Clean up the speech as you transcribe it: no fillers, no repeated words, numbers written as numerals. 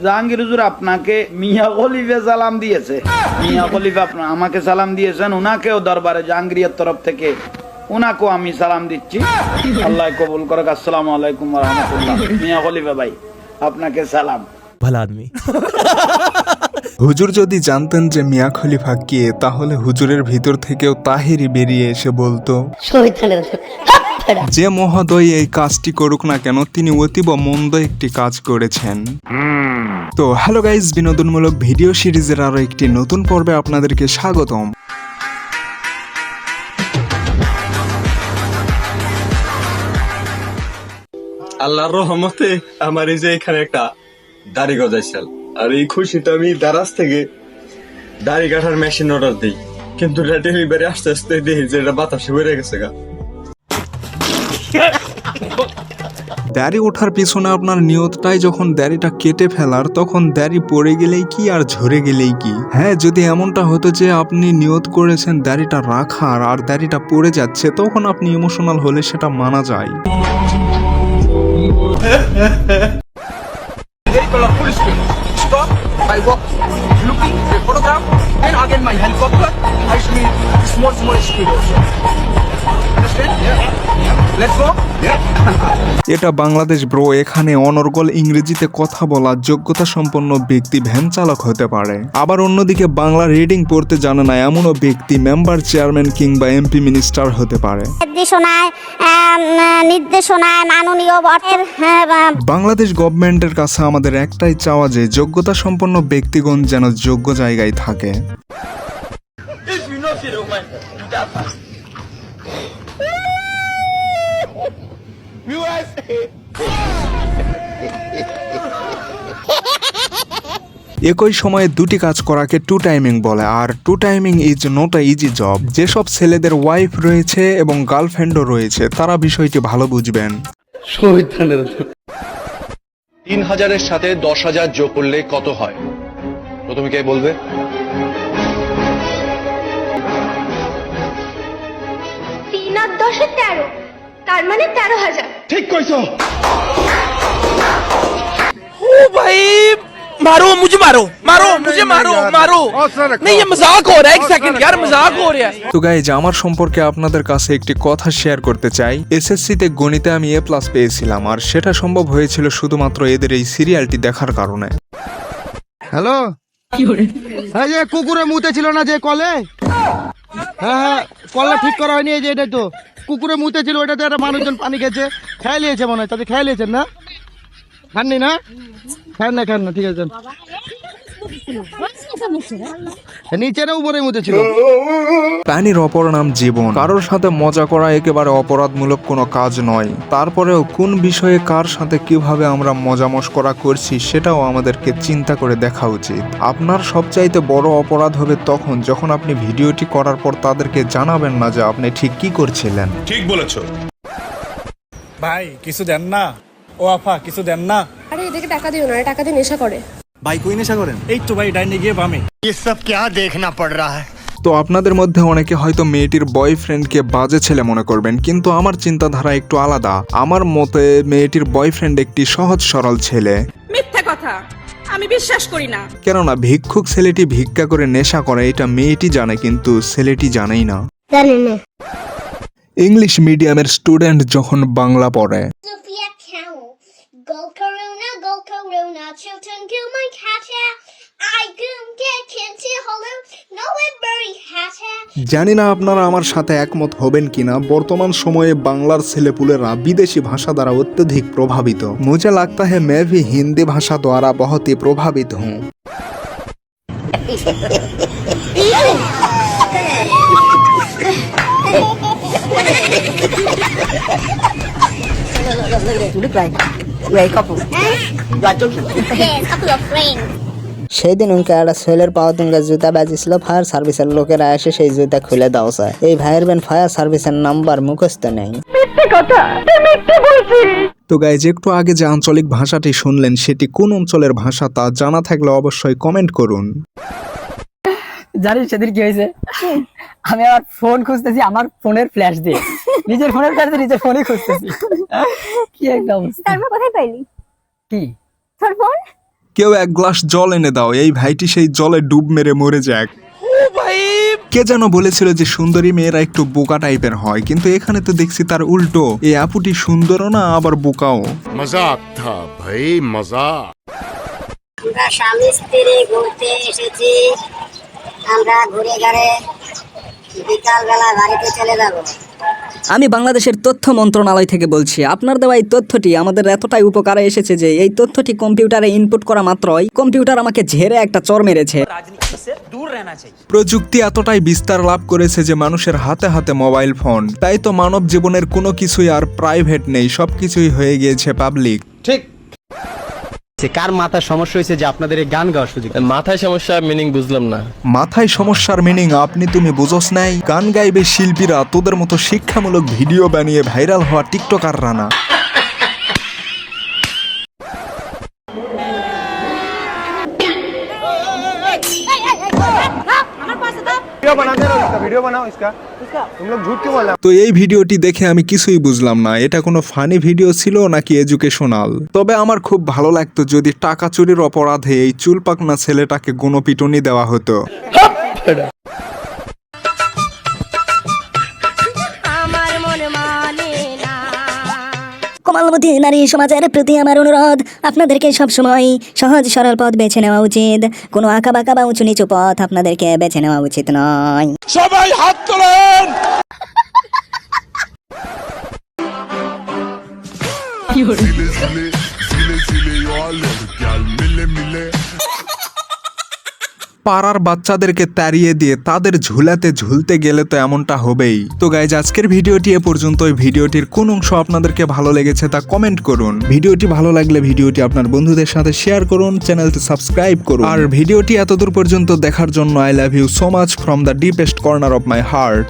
জাহাঙ্গীর হুজুর আপনাকে মিয়া খলিফা সালাম দিয়েছে। মিয়া খলিফা আমাকে সালাম দিয়েছেন, উনাকেও দরবারে জাহাঙ্গীরের তরফ থেকে উনাকেও আমি সালাম দিচ্ছি। আল্লাহ কবুল করুক। আসসালামু আলাইকুম ওয়া রাহমাতুল্লাহ। মিয়া খলিফা ভাই আপনাকে সালাম। ভালো আদমি। হুজুর যদি জানতেন যে মিয়া খলিফা কে, তাহলে হুজুরের ভিতর থেকেও তাহিরি বেরিয়ে এসে বলতো, যে মহোদয় এই কাজটি করুক না কেন, তিনি অতীব মন্দ একটি কাজ করেছেন। তো হ্যালো গাইজ, বিনোদনমূলক ভিডিও সিরিজের আরো একটি নতুন পর্বে আপনাদেরকে স্বাগতম। আল্লাহর রহমতে আমার এই যে এখানে একটা দাড়ি গজাইছিল, আর এই খুশিতে আমি দারাজ থেকে দাড়ি কাটার মেশিন অর্ডার দিই, কিন্তু এটা ডেলিভারি আস্তে আস্তে দেখি যে এটা বাতাসে বেড়ে গেছে গা। দাড়ি ওঠার পিছনে আপনার নিয়তটাই যখন দাড়িটা কেটে ফেলার, তখন দাড়ি পড়ে গেলেই কি আর ঝরে গেলেই কি। হ্যাঁ, যদি এমনটা হতো যে আপনি নিয়ত করেছেন দাড়িটা রাখার আর দাড়িটা পড়ে যাচ্ছে, তখন আপনি ইমোশনাল হলে সেটা মানা যায়। Stop, I walk, looking, the photograph, and again my helicopter, I speed small speed also. Understand? Yeah. Let's go. এটা বাংলাদেশ ব্রো, এখানে অনর্গল ইংরেজিতে কথা বলা যোগ্যতা সম্পন্ন ব্যক্তি ভ্যান চালক হতে পারে, আবার অন্যদিকে বাংলা রিডিং পড়তে জানে না এমনও ব্যক্তি মেম্বার, চেয়ারম্যান কিংবা এমপি মিনিস্টার হতে পারে। নির্দেশনায় মাননীয় বটের বাংলাদেশ গভর্নমেন্টের কাছে আমাদের একটাই চাওয়া যে যোগ্যতা সম্পন্ন ব্যক্তিগণ যেন যোগ্য জায়গায় থাকে। একই সময়ে দুটি কাজ করাকে টু টাইমিং বলে, আর two timing is not a easy job. যেসব ছেলেদের ওয়াইফ রয়েছে এবং গার্লফ্রেন্ডও রয়েছে, তারা বিষয়টি ভালো বুঝবেন। 3000-এর সাথে 10,000 যোগ করলে কত হয়? প্রথমে কে বলবে? 3 আর 10 এ 13, তার মানে 13,000। ঠিক কইছো। ओ भाई मारो मुझे, मारो मारो मुझे, मारो मारो नहीं, ये मजाक हो रहा है। एक सेकंड यार, मजाक हो रहा है। তো গাইজ, আমার সম্পর্কে আপনাদের কাছে একটি কথা শেয়ার করতে চাই। এসএসসিতে গণিতে আমি A+ পেয়েছিলাম, আর সেটা সম্ভব হয়েছিল শুধুমাত্র এদের এই সিরিয়ালটি দেখার কারণে। হ্যালো, এই যে কুকুরে মুতে ছিল না যে কলে, হ্যাঁ কলটা ঠিক করা হয়নি, এই যে এটাই তো কুকুরে মুতে ছিল, ওইটাতে একটা মানুষজন পানি খেয়েছে, খেয়ে নিয়েছে মনে হয়। তাদের খেয়ে নিয়েছেন না? খাননি না? খান না, ঠিক আছে। নিচে না উপরে মুতেছিল। প্রাণীর অপর নাম জীবন। কারোর সাথে মজা করা একেবারে অপরাধমূলক কোনো কাজ নয়। তারপরেও কোন বিষয়ে কার সাথে কিভাবে আমরা মজা মশকরা করছি সেটাও আমাদেরকে চিন্তা করে দেখা উচিত। আপনার সবচাইতে বড় অপরাধ হবে তখন যখন আপনি ভিডিওটি করার পর তাদেরকে জানাবেন না যে আপনি ঠিক কি করছিলেন। ঠিক বলেছো ভাই, কিছু দেন না। ও আফা, কিছু দেন না। আরে এদিকে টাকা দিও না, টাকা দিয়ে নেশা করে। ভাই কই নেশা করেন? এই তো ভাই, ডাইনে গিয়ে বামে। ये सब क्या देखना पड़ रहा है? তো আপনাদের মধ্যে অনেকে হয়তো মেয়েটির বয়ফ্রেন্ডকে বাজে ছেলে মনে করবেন, কিন্তু আমার চিন্তাধারা একটু আলাদা। আমার মতে মেয়েটির বয়ফ্রেন্ড একটি সহজ সরল ছেলে। মিথ্যা কথা, আমি বিশ্বাস করি না। কেননা ভিক্ষুক ছেলেটি ভিক্ষা করে নেশা করে এটা মেয়েটি জানে, কিন্তু ছেলেটি জানেই না। ইংলিশ মিডিয়ামের স্টুডেন্ট যখন বাংলা পড়ে, জানি না আপনারা আমার সাথে একমত হবেন কিনা, বর্তমান সময়ে বাংলার ছেলেপুলেরা বিদেশি ভাষা দ্বারা অত্যধিক প্রভাবিত। মুझे लगता है मैं भी हिंदी भाषा द्वारा बहुत ही प्रभावित हूँ। সেই দিন উনকে একটা ছেলের পাওয়া দিনকে জুতা বাজিছিল, ফায়ার সার্ভিসের লোকেরা এসে সেই জুতা খুলে দাও চায়। এই ভাইয়ের বেন ফায়ার সার্ভিসের নাম্বার মুখস্থ নেই। তো গাইজ, একটু আগে যে আঞ্চলিক ভাষাটি শুনলেন সেটি কোন অঞ্চলের ভাষা তা জানা থাকলে অবশ্যই কমেন্ট করুন। জানিস সেদিন কি হয়েছে? আমি আমার ফোন খুঁজতেছি, আমার ফোনের ফ্ল্যাশ দিয়ে, নিজের ফোনের ফ্ল্যাশ দিয়ে নিজের ফোনই খুঁজতেছি। কি একটা অবস্থা। তারপর কোথায় পাইলি? কি তোর ফোন? কেউ এক গ্লাস জল এনে দাও, এই ভাইটি সেই জলে ডুব মেরে মরে যাক। কে যেন বলেছিল যে সুন্দরী মেয়েরা একটু বোকা টাইপের হয়, কিন্তু এখানে তো দেখছি তার উল্টো। এই আপুটি সুন্দরও না আবার বোকাও। মজাক থা ভাই, মজাক। আমরা স্বামী স্ত্রী ঘুরতে এসেছি, আমরা ঘুরে ঘুরে বিকাল বেলা বাড়িতে চলে যাব। আমি বাংলাদেশের তথ্য মন্ত্রণালয় থেকে বলছি। আপনার দেওয়া এই তথ্যটি আমাদের এতটাই উপকারে এসেছে যে এই তথ্যটি কম্পিউটারে ইনপুট করা মাত্রই কম্পিউটার আমাকে ঝেড়ে একটা চর মেরেছে। প্রযুক্তি এতটাই বিস্তার লাভ করেছে যে মানুষের হাতে হাতে মোবাইল ফোন, তাই তো মানব জীবনের কোনো কিছুই আর প্রাইভেট নেই, সবকিছুই হয়ে গিয়েছে পাবলিক। ঠিক কার মাথার সমস্যা হয়েছে যে আপনাদের এই গান গাওয়ার সুযোগ? মাথায় সমস্যা, মিনিং বুঝলাম না। মাথায় সমস্যার মিনিং আপনি তুমি বুঝোস নাই? গান গাইবে শিল্পীরা, তোদের মতো শিক্ষামূলক ভিডিও বানিয়ে ভাইরাল হওয়া টিকটকাররা না। তো এই ভিডিওটি দেখে আমি কিছুই বুঝলাম না, এটা কোনো ফানি ভিডিও ছিল নাকি এডুকেশনাল। তবে আমার খুব ভালো লাগতো যদি টাকা চুরির অপরাধে এই চুলপাকনা ছেলেটাকে গণপিটুনি দেওয়া হতো। কোমলমতি নারী সমাজের প্রতি আমার অনুরোধ, আপনাদেরকে সবসময় সহজ সরল পথ বেছে নেওয়া উচিত। কোনো আঁকা বাঁকা বা উঁচু নিচু পথ আপনাদেরকে বেছে নেওয়া উচিত নয়। সবাই হাত তোলেন। পাড়ার বাচ্চাদেরকে তাড়িয়ে দিয়ে তাদের ঝুলাতে ঝুলতে গেলে তো এমনটা হবেই। তো গাইজ, আজকের ভিডিওটি এ পর্যন্ত। ভিডিওটির কোন অংশ আপনাদেরকে ভালো লেগেছে তা কমেন্ট করুন। ভিডিওটি ভালো লাগলে ভিডিওটি আপনার বন্ধুদের সাথে শেয়ার করুন, চ্যানেলটি সাবস্ক্রাইব করুন। আর ভিডিওটি এতদূর পর্যন্ত দেখার জন্য I love you so much from the deepest corner of my heart.